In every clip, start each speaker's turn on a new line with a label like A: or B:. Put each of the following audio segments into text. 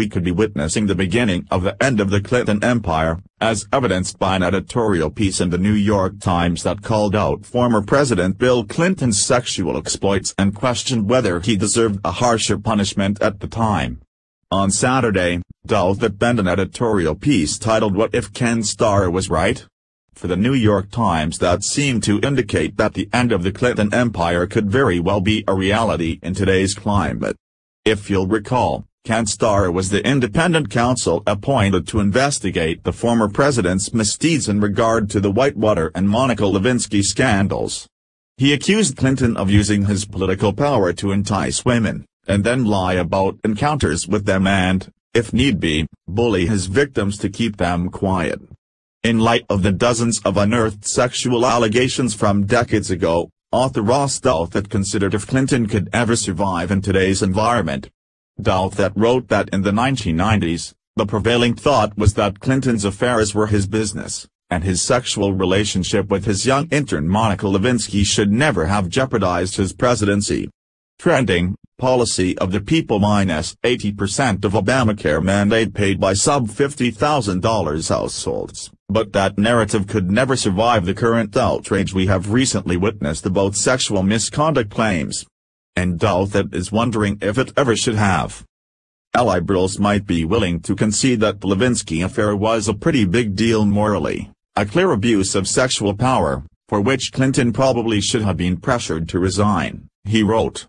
A: we could be witnessing the beginning of the end of the Clinton empire, as evidenced by an editorial piece in the New York Times that called out former President Bill Clinton's sexual exploits and questioned whether he deserved a harsher punishment at the time. On Saturday, Douthit penned an editorial piece titled "What if Ken Starr was right?" for the New York Times that seemed to indicate that the end of the Clinton empire could very well be a reality in today's climate. If you'll recall, Ken Starr was the independent counsel appointed to investigate the former president's misdeeds in regard to the Whitewater and Monica Lewinsky scandals. He accused Clinton of using his political power to entice women, and then lie about encounters with them and, if need be, bully his victims to keep them quiet. In light of the dozens of unearthed sexual allegations from decades ago, author Ross Douthit considered if Clinton could ever survive in today's environment. Douthit wrote that in the 1990s, the prevailing thought was that Clinton's affairs were his business, and his sexual relationship with his young intern Monica Lewinsky should never have jeopardized his presidency. Trending, policy of the people minus 80% of Obamacare mandate paid by sub-$50,000 households, but that narrative could never survive the current outrage we have recently witnessed about sexual misconduct claims. And Douthit is wondering if it ever should have. Liberals might be willing to concede that the Lewinsky affair was a pretty big deal morally, a clear abuse of sexual power, for which Clinton probably should have been pressured to resign, he wrote.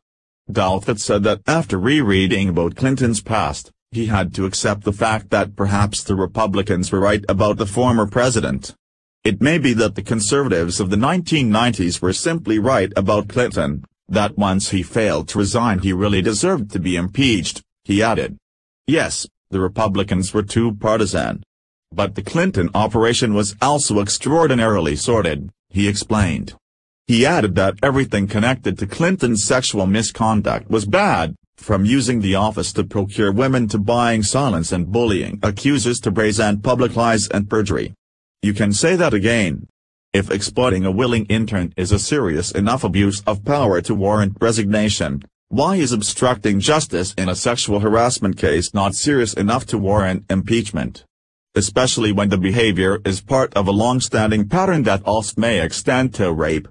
A: Douthit said that after rereading about Clinton's past, he had to accept the fact that perhaps the Republicans were right about the former president. It may be that the conservatives of the 1990s were simply right about Clinton, that once he failed to resign he really deserved to be impeached, he added. Yes, the Republicans were too partisan. But the Clinton operation was also extraordinarily sordid, he explained. He added that everything connected to Clinton's sexual misconduct was bad, from using the office to procure women to buying silence and bullying accusers to brazen public lies and perjury. You can say that again. If exploiting a willing intern is a serious enough abuse of power to warrant resignation, why is obstructing justice in a sexual harassment case not serious enough to warrant impeachment? Especially when the behavior is part of a long-standing pattern that also may extend to rape.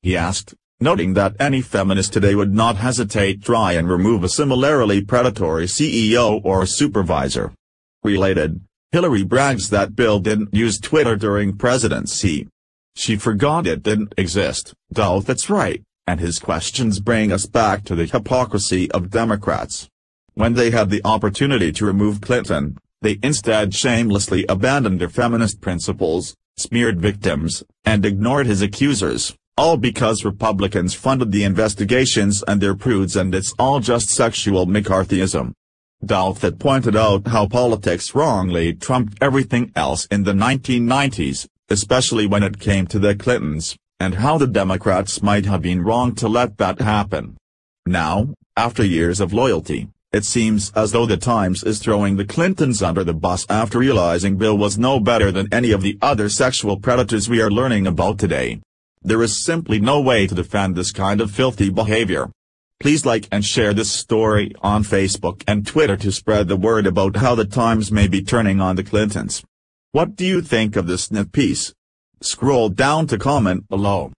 A: He asked, noting that any feminist today would not hesitate to try and remove a similarly predatory CEO or supervisor. Related, Hillary brags that Bill didn't use Twitter during presidency. She forgot it didn't exist. Douthit's right, and his questions bring us back to the hypocrisy of Democrats. When they had the opportunity to remove Clinton, they instead shamelessly abandoned their feminist principles, smeared victims, and ignored his accusers. All because Republicans funded the investigations and they're prudes and it's all just sexual McCarthyism. Douthit pointed out how politics wrongly trumped everything else in the 1990s, especially when it came to the Clintons, and how the Democrats might have been wrong to let that happen. Now, after years of loyalty, it seems as though the Times is throwing the Clintons under the bus after realizing Bill was no better than any of the other sexual predators we are learning about today. There is simply no way to defend this kind of filthy behavior. Please like and share this story on Facebook and Twitter to spread the word about how the Times may be turning on the Clintons. What do you think of this snip piece? Scroll down to comment below.